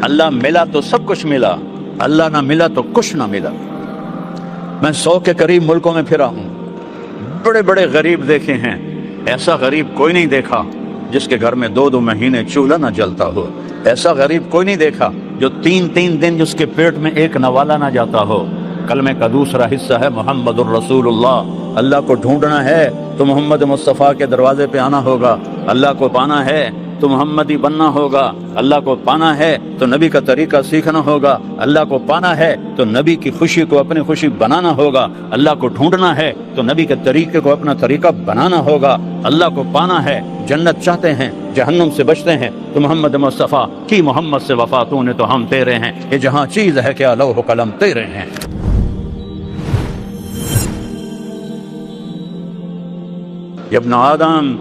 اللہ ملا تو سب کچھ ملا، اللہ نہ ملا تو کچھ نہ ملا۔ میں 100 کے قریب ملکوں میں پھرا ہوں، بڑے بڑے غریب دیکھے ہیں، ایسا غریب کوئی نہیں دیکھا جس کے گھر میں 2 مہینے چولہا نہ جلتا ہو، ایسا غریب کوئی نہیں دیکھا جو 3 دن جس کے پیٹ میں ایک نوالا نہ جاتا ہو۔ کلمے کا دوسرا حصہ ہے محمد الرسول اللہ۔ اللہ کو ڈھونڈنا ہے تو محمد مصطفیٰ کے دروازے پہ آنا ہوگا، اللہ کو پانا ہے تو محمدی بننا ہوگا، اللہ کو پانا ہے تو نبی کا طریقہ سیکھنا ہوگا، اللہ کو پانا ہے تو نبی کی خوشی کو اپنی خوشی بنانا ہوگا، اللہ کو ڈھونڈنا ہے تو نبی کے طریقے کو اپنا طریقہ بنانا ہوگا، اللہ کو پانا ہے، جنت چاہتے ہیں، جہنم سے بچتے ہیں تو محمد مصطفیٰ کی محمد سے وفا تو نے تو ہم تیرے ہیں، یہ جہاں چیز ہے کیا لوح و قلم تیرے ہیں۔ یا ابن آدم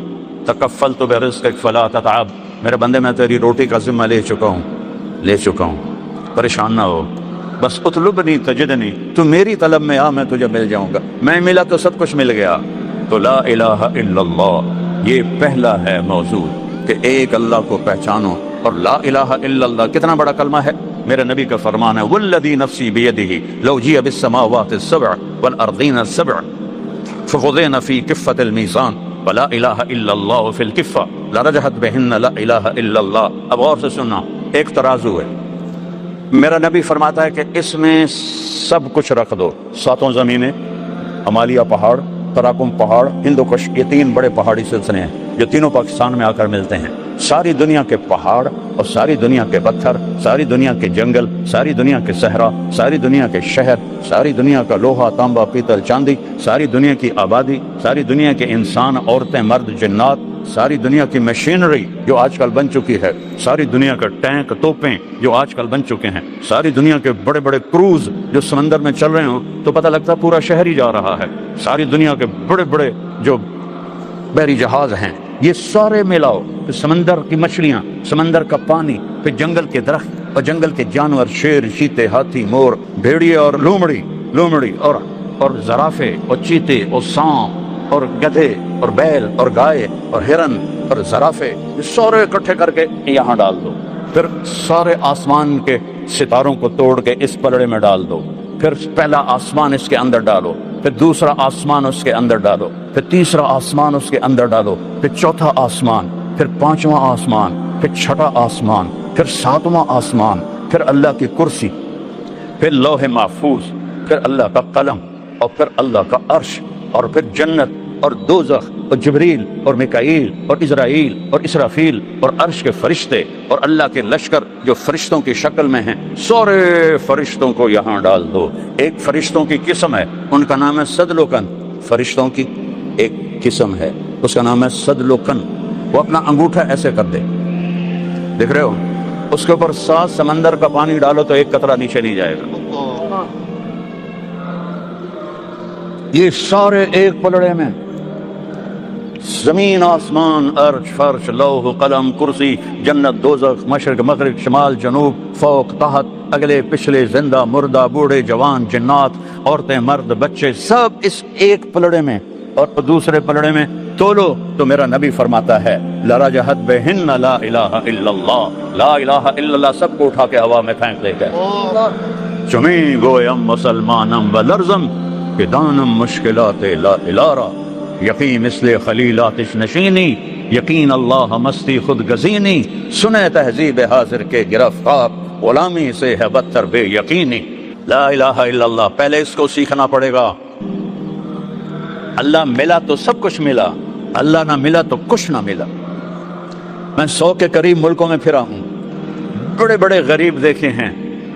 تکفلت برزقک فلا تتعب، میرے بندے میں تیری روٹی کا ذمہ لے چکا ہوں، پریشان نہ ہو، بس اطلبنی تجدنی، تو میری طلب میں آ، میں تجھے مل جاؤں گا، میں ملا تو سب کچھ مل گیا۔ تو لا الہ الا اللہ، یہ پہلا ہے موضوع کہ ایک اللہ کو پہچانو، اور لا الہ الا اللہ کتنا بڑا کلمہ ہے۔ میرے نبی کا فرمان ہے والذی نفسی بیدہ لو جیء بالسماوات السبع والارضین السبع فقضین فی کفۃ المیزان ولا الہ الا اللہ فی الکفہ لرجحت بہن لا الہ الا اللہ۔ اب غور سے سننا، ایک ترازو ہے، میرا نبی فرماتا ہے کہ اس میں سب کچھ رکھ دو، 7 زمینیں، ہمالیہ پہاڑ، تراکم پہاڑ، ہندو کش، یہ 3 بڑے پہاڑی سلسلے ہیں جو تینوں پاکستان میں آ کر ملتے ہیں، ساری دنیا کے پہاڑ اور ساری دنیا کے پتھر، ساری دنیا کے جنگل، ساری دنیا کے صحرا، ساری دنیا کے شہر، ساری دنیا کا لوہا، تانبا، پیتل، چاندی، ساری دنیا کی آبادی، ساری دنیا کے انسان، عورتیں، مرد، جنات، ساری دنیا کی مشینری جو آج کل بن چکی ہے، ساری دنیا کے ٹینک، توپیں جو آج کل بن چکے ہیں، ساری دنیا کے بڑے بڑے کروز جو سمندر میں چل رہے ہوں تو پتہ لگتا پورا شہر ہی جا رہا ہے، ساری دنیا کے بڑے بڑے جو بحری جہاز ہیں، یہ سارے ملاؤ، پھر سمندر کی مچھلیاں، سمندر کا پانی، پھر جنگل کے درخت اور جنگل کے جانور، شیر، چیتے، ہاتھی، مور، بھیڑیے اور لومڑی اور زرافے اور چیتے اور سانپ اور گدھے اور بیل اور گائے اور ہرن اور زرافے، یہ سارے اکٹھے کر کے یہاں ڈال دو، پھر سارے آسمان کے ستاروں کو توڑ کے اس پلڑے میں ڈال دو، پھر پہلا آسمان اس کے اندر ڈالو، پھر دوسرا آسمان اس کے اندر ڈالو، پھر تیسرا آسمان اس کے اندر ڈالو، پھر چوتھا آسمان، پھر 5واں آسمان، پھر 6واں آسمان، پھر 7واں آسمان، پھر اللہ کی کرسی، پھر لوح محفوظ، پھر اللہ کا قلم، اور پھر اللہ کا عرش، اور پھر جنت اور دوزخ اور جبریل اور میکائیل اور اسرائیل اور اسرافیل اور عرش کے فرشتے اور اللہ کے لشکر جو فرشتوں کی شکل میں ہیں، سارے فرشتوں کو یہاں ڈال دو۔ ایک فرشتوں کی قسم ہے، ان کا نام ہے صدلوکن، فرشتوں کی ایک قسم ہے، اس کا نام ہے صدلوکن، وہ اپنا انگوٹھا ایسے کر دے، دیکھ رہے ہو، اس کے اوپر 7 سمندر کا پانی ڈالو تو ایک قطرہ نیچے نہیں جائے گا، یہ سارے ایک پلڑے میں، زمین، آسمان، عرش، فرش، لوح، قلم، کرسی، جنت، دوزخ، مشرق، مغرب، شمال، جنوب، فوق، تحت، اگلے، پچھلے، زندہ، مردہ، بوڑھے، جوان، جنات، عورتیں، مرد، بچے، سب اس ایک پلڑے میں، اور دوسرے پلڑے میں تولو تو میرا نبی فرماتا ہے لرجحت بہن لا الہ الا اللہ، لا الہ الا اللہ سب کو اٹھا کے ہوا میں پھینک دے گا، چمی گویم مسلمانم و لرزم کہ دانم مشکلات لا الارا، یقین مثل خلیل آتش نشینی، یقین اللہ مستی خود گزینی، سنے تہذیب حاضر کے گرفتار، غلامی سے ہے بدتر بے یقینی۔ لا الہ الا اللہ، پہلے اس کو سیکھنا پڑے گا۔ اللہ ملا تو سب کچھ ملا، اللہ نہ ملا تو کچھ نہ ملا۔ میں 100 کے قریب ملکوں میں پھرا ہوں، بڑے بڑے غریب دیکھے ہیں،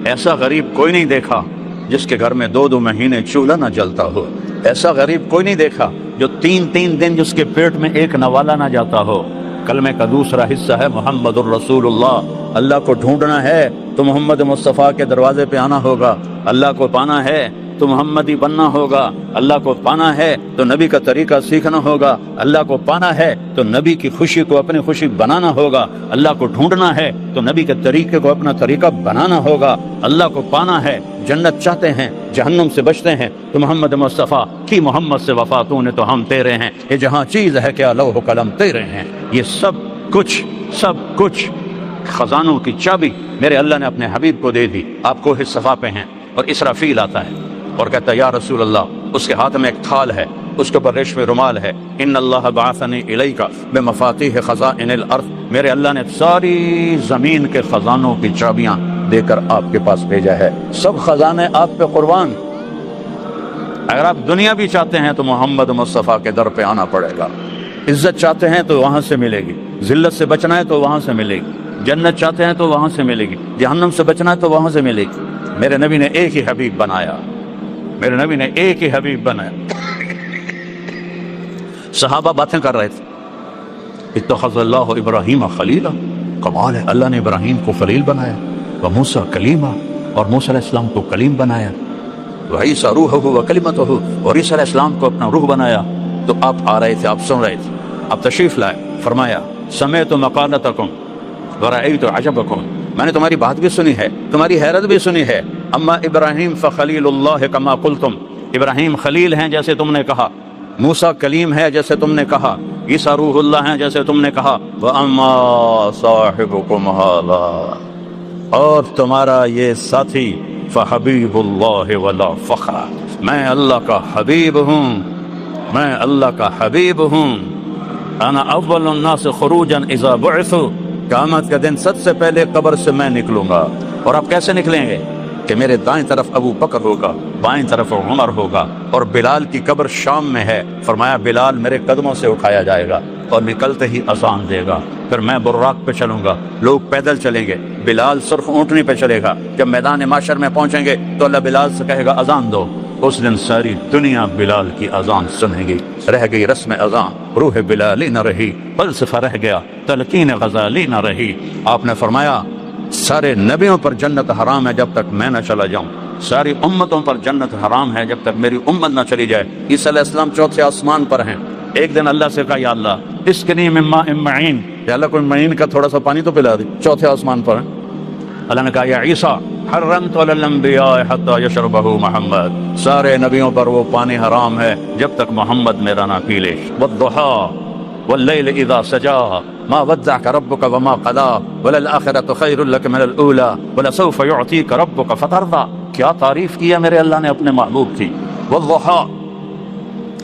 ایسا غریب کوئی نہیں دیکھا جس کے گھر میں 2 مہینے چولہا نہ جلتا ہو، ایسا غریب کوئی نہیں دیکھا جو 3 دن جس کے پیٹ میں ایک نوالا نہ جاتا ہو۔ کلمے کا دوسرا حصہ ہے محمد الرسول اللہ۔ اللہ کو ڈھونڈنا ہے تو محمد مصطفیٰ کے دروازے پہ آنا ہوگا، اللہ کو پانا ہے تو محمدی بننا ہوگا، اللہ کو پانا ہے تو نبی کا طریقہ سیکھنا ہوگا، اللہ کو پانا ہے تو نبی کی خوشی کو اپنی خوشی بنانا ہوگا، اللہ کو ڈھونڈنا ہے تو نبی کے طریقے کو اپنا طریقہ بنانا ہوگا، اللہ کو پانا ہے، جنت چاہتے ہیں، جہنم سے بچتے ہیں تو محمد مصطفیٰ کی محمد سے وفا تو نے تو ہم تیرے ہیں، یہ جہاں چیز ہے کیا لوح و قلم تیرے ہیں۔ یہ سب کچھ خزانوں کی چابی میرے اللہ نے اپنے حبیب کو دے دی. آپ کوہ صفا پہ ہیں اور اسرافیل آتا ہے اور کہتا ہے یا رسول اللہ، اس کے ہاتھ میں ایک تھال ہے، اس کے اوپر ریشم رومال ہے. ان اللہ بعثنی الیک بمفاتیح خزائن الارض، میرے اللہ نے ساری زمین کے خزانوں کی چابیاں دے کر آپ کے پاس بھیجا ہے. سب خزانے آپ پہ قربان. اگر آپ دنیا بھی چاہتے ہیں تو محمد مصطفیٰ کے در پہ آنا پڑے گا. عزت چاہتے ہیں تو وہاں سے ملے گی، ذلت سے بچنا ہے تو وہاں سے ملے گی، جنت چاہتے ہیں تو وہاں سے ملے گی، جہنم سے بچنا ہے تو وہاں سے ملے گی. میرے نبی نے ایک ہی حبیب بنایا، میرے نبی نے ایک ہی حبیب بنایا. صحابہ باتیں کر رہے تھے، اتخذ اللہ ابراہیم خلیلا، کمال ہے، اللہ نے ابراہیم کو خلیل بنایا، وموسیٰ کلیما، اور موسیٰ علیہ السلام کو کلیم بنایا، وعیسیٰ روحہ وکلمتہ، اور عیسیٰ علیہ السلام کو اپنا روح بنایا. تو آپ آ رہے تھے، آپ سن رہے تھے، آپ تشریف لائے. فرمایا سمعت مقالتکم ورأیت عجبکم، میں نے تمہاری بات بھی سنی ہے، تمہاری حیرت بھی سنی ہے. اما ابراہیم فخلیل اللہ کما قلتم، ابراہیم خلیل ہیں جیسے تم نے کہا، موسیٰ کلیم ہے جیسے تم نے کہا، عیسیٰ روح اللہ ہیں جیسے تم نے کہا. وَأَمَّا صَاحِبُكُمْ هَذَا، اور تمہارا یہ ساتھی فحبیب اللہ ولا فخر، میں اللہ کا حبیب ہوں، میں اللہ کا حبیب ہوں. انا اول الناس خروجا اذا بعثوا، قیامت کے دن سب سے پہلے قبر سے میں نکلوں گا. اور آپ کیسے نکلیں گے؟ کہ میرے دائیں طرف ابو بکر ہوگا، بائیں طرف عمر ہوگا، اور بلال کی قبر شام میں ہے. فرمایا بلال میرے قدموں سے اٹھایا جائے گا اور نکلتے ہی اذان دے گا. پھر میں براق پہ چلوں گا، لوگ پیدل چلیں گے، بلال سرخ اونٹنی پہ چلے گا. جب میدان معاشر میں پہنچیں گے تو اللہ بلال سے کہے گا اذان دو. اس دن ساری دنیا بلال کی اذان سنے گی. رہ گئی رسم اذان، روح بلالی نہ رہی، فلسفہ رہ گیا، تلقین غزالی نہ رہی. آپ نے فرمایا سارے نبیوں پر جنت حرام ہے جب تک میں نہ چلا جاؤں، ساری امتوں پر جنت حرام ہے جب تک میری امت نہ چلی جائے. عیسیٰ علیہ السلام چوتھے آسمان پر ہیں. ایک دن اللہ سے کہا یا اللہ اسقنی من ماء معین، یا اللہ کوئی معین کا تھوڑا سا پانی تو پلا دی. چوتھے آسمان پر ہیں. اللہ نے کہا یا عیسیٰ حرمت علی الانبیاء حتی یشربہ محمد، سارے نبیوں پر وہ پانی حرام ہے جب تک محمد میرا نہ پی لے. والضحی واللیل اذا سجا ما ودعک ربک وما قلا وللآخرۃ خیر لک من الاولی ولسوف یعطیک ربک فترضی. کیا تعریف کیا میرے اللہ نے اپنے محبوب کی. والضحی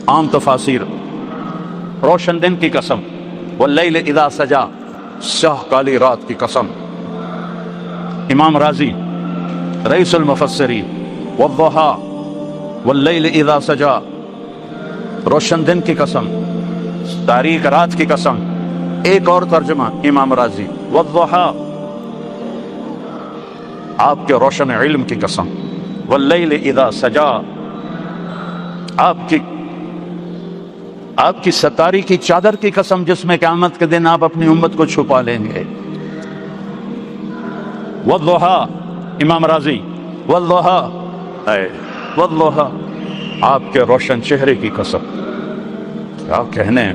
عام تفاسیر، روشن دن کی قسم، واللیل اذا سجا سیاہ کالی رات کی قسم. امام راضی رئیس المفسرین، والضحی واللیل اذا سجا، روشن دن کی قسم، تاریک رات کی قسم. ایک اور ترجمہ امام راضی والضحی آپ کے روشن علم کی قسم، واللیل اذا سجا آپ کی ستاری کی چادر کی قسم جس میں قیامت کے دن آپ اپنی امت کو چھپا لیں گے. والضحی امام راضی والضحی آپ کے روشن چہرے کی قسم. کیا کہنے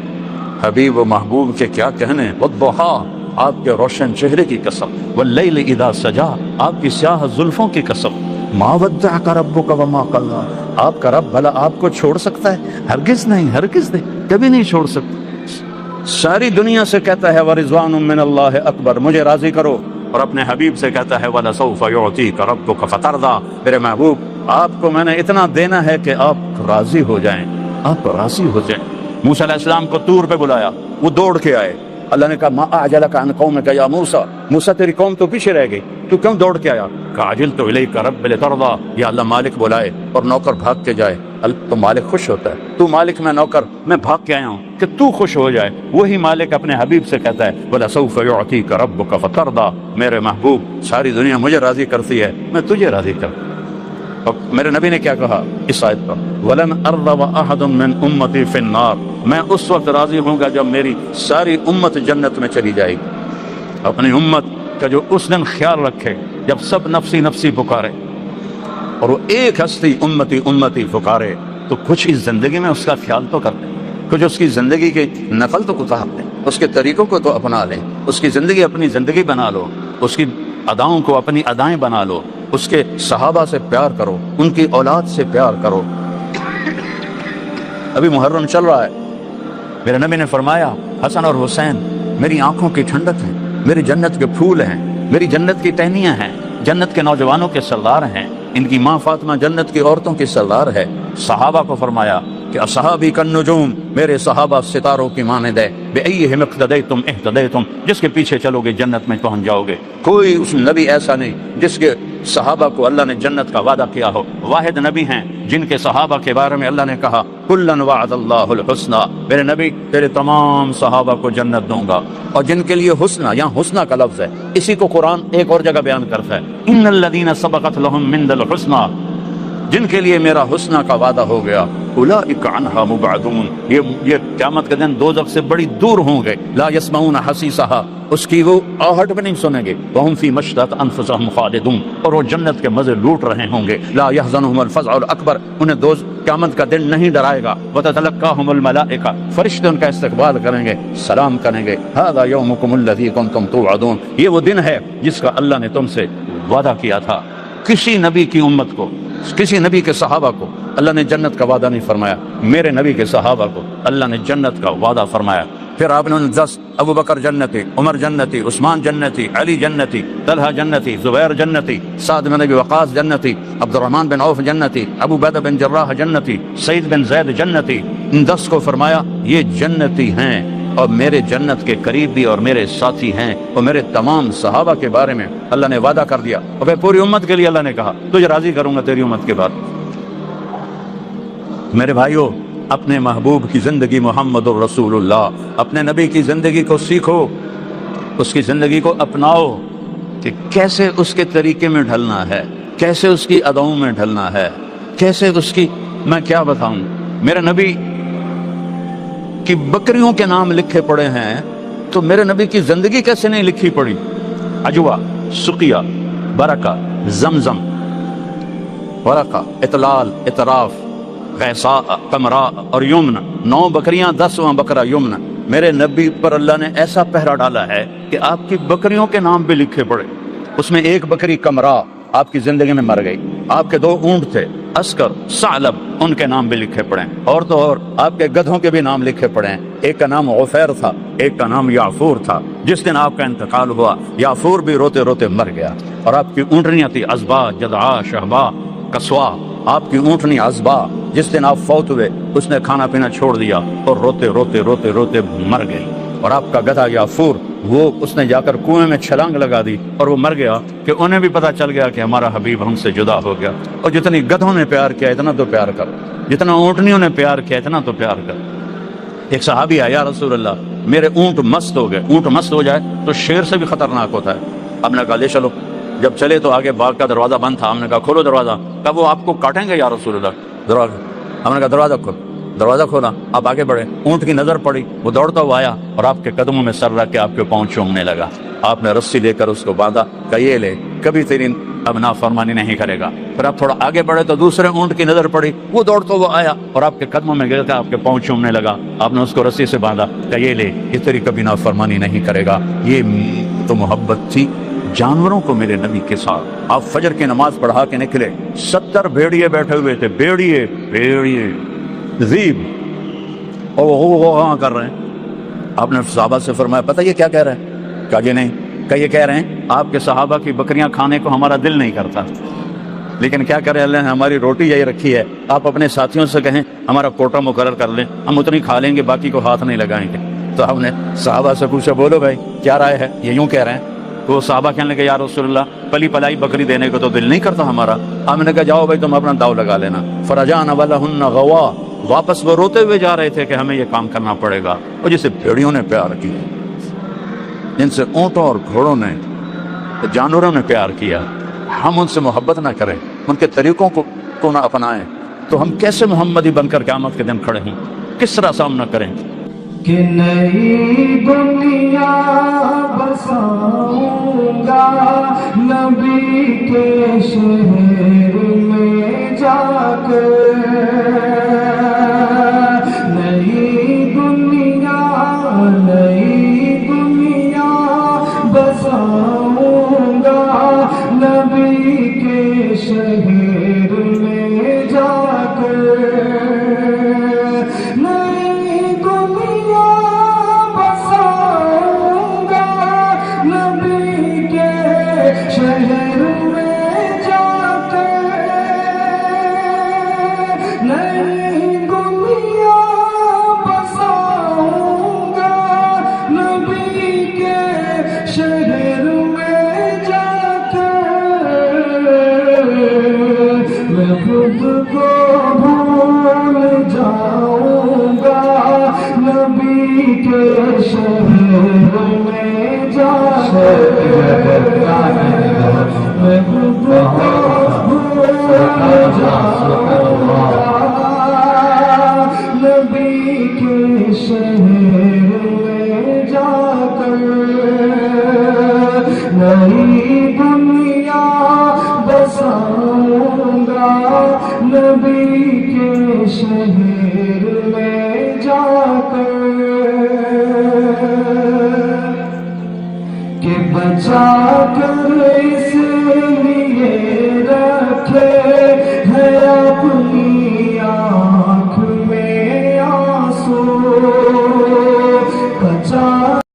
حبیب و محبوب کے، کیا کہنے. والضحی آپ کے روشن چہرے کی قسم، واللیل اذا سجا آپ کی سیاہ زلفوں کی قسم. ما ودعک ربک وما قلا، آپ کا رب بھلا آپ کو چھوڑ سکتا ہے؟ ہرگز نہیں، ہرگز نہیں، کبھی نہیں چھوڑ سکتا. ساری دنیا سے کہتا ہے ورضوان من اللہ اکبر، مجھے راضی کرو، اور اپنے حبیب سے کہتا ہے وَلَسَوْفَ يُعْطِيكَ رَبُّكَ فَتَرْضَىٰ، میرے محبوب آپ کو میں نے اتنا دینا ہے کہ آپ راضی ہو جائیں، آپ راضی ہو جائیں. موسیٰ علیہ السلام کو طور پہ بلایا، وہ دوڑ کے آئے. اللہ نے کہا ما اعجلک عن قومک یا موسیٰ، موسیٰ تیری قوم تو پیچھے رہ گئی، تو کیوں دوڑ کے آیا؟ کہا عجلت الیک رب لترضیٰ، یا اللہ مالک بلائے اور نوکر بھاگ کے جائے. تو مالک خوش ہوتا ہے، تو مالک میں نوکر، میں بھاگ کے آیا ہوں کہ تو خوش ہو جائے. وہی مالک اپنے حبیب سے کہتا ہے وَلَسَوْفَ يُعْطِيكَ رَبُّكَ فَتَرْضَىٰ، میرے محبوب ساری دنیا مجھے راضی کرتی ہے، میں تجھے راضی کرتا. اور میرے نبی نے کیا کہا اس آیت پر؟ وَلَنْ أَرْضَ وَأَحَدٌ مِّنْ أُمَّتِي فِي النَّارِ، میں اس وقت راضی ہوں گا جب میری ساری امت جنت میں چلی جائے گی. اپنی امت کا جو اس دن خیال رکھے جب سب نفسی نفسی پکارے اور وہ ایک ہستی امتی امتی پکارے، تو کچھ اس زندگی میں اس کا خیال تو کر لیں، کچھ اس کی زندگی کی نقل تو اتار لیں، اس کے طریقوں کو تو اپنا لیں، اس کی زندگی اپنی زندگی بنا لو، اس کی اداؤں کو اپنی ادائیں بنا لو، اس کے صحابہ سے پیار کرو، ان کی اولاد سے پیار کرو. ابھی محرم چل رہا ہے، میرے نبی نے فرمایا حسن اور حسین میری آنکھوں کی ٹھنڈک ہیں، میری جنت کے پھول ہیں، میری جنت کی ٹہنیاں ہیں، جنت کے نوجوانوں کے سردار ہیں، ان کی ماں فاطمہ جنت کی عورتوں کی سردار ہے۔ صحابہ کو فرمایا کہ اصحابی کالنجوم، میرے صحابہ ستاروں کی مانند ہے، بِأَيِّهِمْ اقْتَدَيْتُمْ اهْتَدَيْتُمْ، جس کے پیچھے چلو گے جنت میں پہنچ جاؤ گے۔ کوئی اس نبی ایسا نہیں جس کے صحابہ کو اللہ نے جنت کا وعدہ کیا ہو۔ واحد نبی ہیں جن کے صحابہ کے بارے میں اللہ نے کہا کُلًّا وَعَدَ اللَّهُ الْحُسْنَى، میرے نبی تیرے تمام صحابہ کو جنت دوں گا۔ اور جن کے لیے حسنہ، یہاں حسنہ کا لفظ ہے، اسی کو قرآن ایک اور جگہ بیان کرتا ہے، إِنَّ الَّذِينَ سَبَقَتْ لَهُم مِّنَ الْحُسْنَى، جن کے لیے میرا حسنہ کا وعدہ ہو گیا، اولئک عنہا مبعدون، یہ قیامت کے دن دوزخ سے بڑی دور ہوں گے، لا یسمعون حسیسہا، اس کی وہ آہٹ بھی نہیں سنیں گے، وہم فی مشتہت انفسہم خالدون، اور وہ جنت کے مزے لوٹ رہے ہوں گے، لا یحزنہم الفزع الاکبر، انہیں قیامت کا دن نہیں ڈرائے گا، وتتلقاہم الملائکہ، فرشتے ان کا استقبال کریں گے، سلام کریں گے، ھذا یومکم الذی کنتم توعدون، یہ وہ دن ہے جس کا اللہ نے تم سے وعدہ کیا تھا۔ کسی نبی کی امت کو، کسی نبی کے صحابہ کو اللہ نے جنت کا وعدہ نہیں فرمایا، میرے نبی کے صحابہ کو اللہ نے جنت کا وعدہ فرمایا۔ پھر آپ نے 10 ابو بکر جنتی، عمر جنتی، عثمان جنتی، علی جنتی، طلحہ جنتی، زبیر جنتی، سعد بن ابی وقاص جنتی، عبد الرحمن بن عوف جنتی، ابو عبیدہ بن جراح جنتی، سعید بن زید جنتی، ان 10 کو فرمایا یہ جنتی ہیں اور میرے جنت کے قریب بھی اور میرے ساتھی ہیں، اور میرے تمام صحابہ کے بارے میں اللہ نے وعدہ کر دیا، اور پھر پوری امت کے لیے اللہ نے کہا تجھے راضی کروں گا تیری امت کے بعد۔ میرے بھائیو، اپنے محبوب کی زندگی محمد الرسول اللہ، اپنے نبی کی زندگی کو سیکھو، اس کی زندگی کو اپناؤ کہ کیسے اس کے طریقے میں ڈھلنا ہے، کیسے اس کی اداؤں میں ڈھلنا ہے، کیسے اس کی، میں کیا بتاؤں، میرے نبی کی بکریوں کے نام لکھے پڑے ہیں تو میرے نبی کی زندگی کیسے نہیں لکھی پڑی؟ عجوہ، سقیہ، برکہ، زمزم، ورقہ، اطلال، اطراف، غیثاء، قمراء اور یمنہ، 9 بکریاں، 10واں بکرا یمنہ۔ میرے نبی پر اللہ نے ایسا پہرا ڈالا ہے کہ آپ کی بکریوں کے نام بھی لکھے پڑے۔ اس میں ایک بکری قمراء آپ کی زندگی میں مر گئی، آپ کے 2 اونٹ تھے، اسکر، ثعلب، ان کے نام بھی لکھے پڑے ہیں، اور تو اور آپ کے گدھوں کے بھی نام لکھے پڑے ہیں، ایک کا نام غفیر تھا، ایک کا نام یعفور تھا۔ جس دن آپ کا انتقال ہوا یعفور بھی روتے روتے مر گیا، اور آپ کی اونٹنیاں تھی عزبا، جدعا، شہبا، کسوا۔ آپ کی اونٹنی عزبا جس دن آپ فوت ہوئے اس نے کھانا پینا چھوڑ دیا اور روتے روتے روتے روتے مر گئی، اور آپ کا گدھا یعفور، وہ اس نے جا کر کنویں میں چھلانگ لگا دی اور وہ مر گیا، کہ انہیں بھی پتا چل گیا کہ ہمارا حبیب ہم سے جدا ہو گیا۔ اور جتنی گدھوں نے پیار کیا اتنا تو پیار کر، جتنا اونٹنیوں نے پیار کیا اتنا تو پیار کر۔ ایک صحابی آیا، یا رسول اللہ میرے اونٹ مست ہو گئے۔ اونٹ مست ہو جائے تو شیر سے بھی خطرناک ہوتا ہے۔ آپ نے کہا لے چلو۔ جب چلے تو آگے باغ کا دروازہ بند تھا، ہم نے کہا کھولو دروازہ۔ کہا وہ آپ کو کاٹیں گے یا رسول اللہ؟ دروازہ، ہم نے کہا دروازہ کھول۔ دروازہ کھولا، آپ آگے بڑھے، اونٹ کی نظر پڑی، وہ دوڑتا ہوا آیا اور آپ کے قدموں میں سر رکھ کے آپ کے پاؤں چومنے لگا۔ آپ نے رسی لے کر اس کو باندھا، کہا یہ لے، کبھی تیری اب نافرمانی نہیں کرے گا۔ پھر آپ تھوڑا آگے بڑھے تو دوسرے اونٹ کی نظر پڑی، وہ دوڑتا ہوا آیا اور آپ کے قدموں میں گر کے آپ کے پاؤں چومنے لگا۔ آپ نے اس کو رسی سے باندھا، کہا یہ لے، یہ تیری کبھی نافرمانی نہیں کرے گا۔ یہ تو محبت تھی جانوروں کو میرے نبی کے ساتھ۔ آپ فجر کی نماز پڑھا کے نکلے، 70 بھیڑیے بیٹھے ہوئے تھے، بھیڑیے ذیب، اور وہ کر رہے ہیں۔ آپ نے صحابہ سے فرمایا پتہ یہ کیا کہہ رہے ہیں؟ کہا یہ نہیں، کہا یہ کہہ رہے ہیں آپ کے صحابہ کی بکریاں کھانے کو ہمارا دل نہیں کرتا، لیکن کیا کرے اللہ نے ہماری روٹی یہی رکھی ہے، آپ اپنے ساتھیوں سے کہیں ہمارا کوٹا مقرر کر لیں، ہم اتنی کھا لیں گے، باقی کو ہاتھ نہیں لگائیں گے۔ تو ہم نے صحابہ سے پوچھا بولو بھائی کیا رائے ہے؟ یہ یوں کہہ رہے ہیں۔ تو وہ صحابہ کہنے لگے یا رسول اللہ پلی پلائی بکری دینے کو تو دل نہیں کرتا ہمارا۔ ہم نے کہا جاؤ بھائی تم اپنا داؤ لگا لینا۔ فرجعن ولہن غوا، واپس وہ روتے ہوئے جا رہے تھے کہ ہمیں یہ کام کرنا پڑے گا۔ اور جسے بھیڑیوں نے پیار کی، جن سے اونٹوں اور گھوڑوں نے، جانوروں نے پیار کیا، ہم ان سے محبت نہ کریں، ان کے طریقوں کو نہ اپنائیں، تو ہم کیسے محمدی بن کر قیامت کے دن کھڑے ہیں؟ کس طرح سامنا کریں؟ کہ نئی دنیا بساؤں گا نبی کے شہر میں جا کر، نئی دنیا بساؤں گا نبی کے شہر میں جا کر، نبی کے نبی کے شہر میں جا کر نئی دنیا بساؤں گا نبی کے شہر میں جا کر کہ بچا کر اس لیے رکھے ہے اپنی آنکھ میں آنسو بچا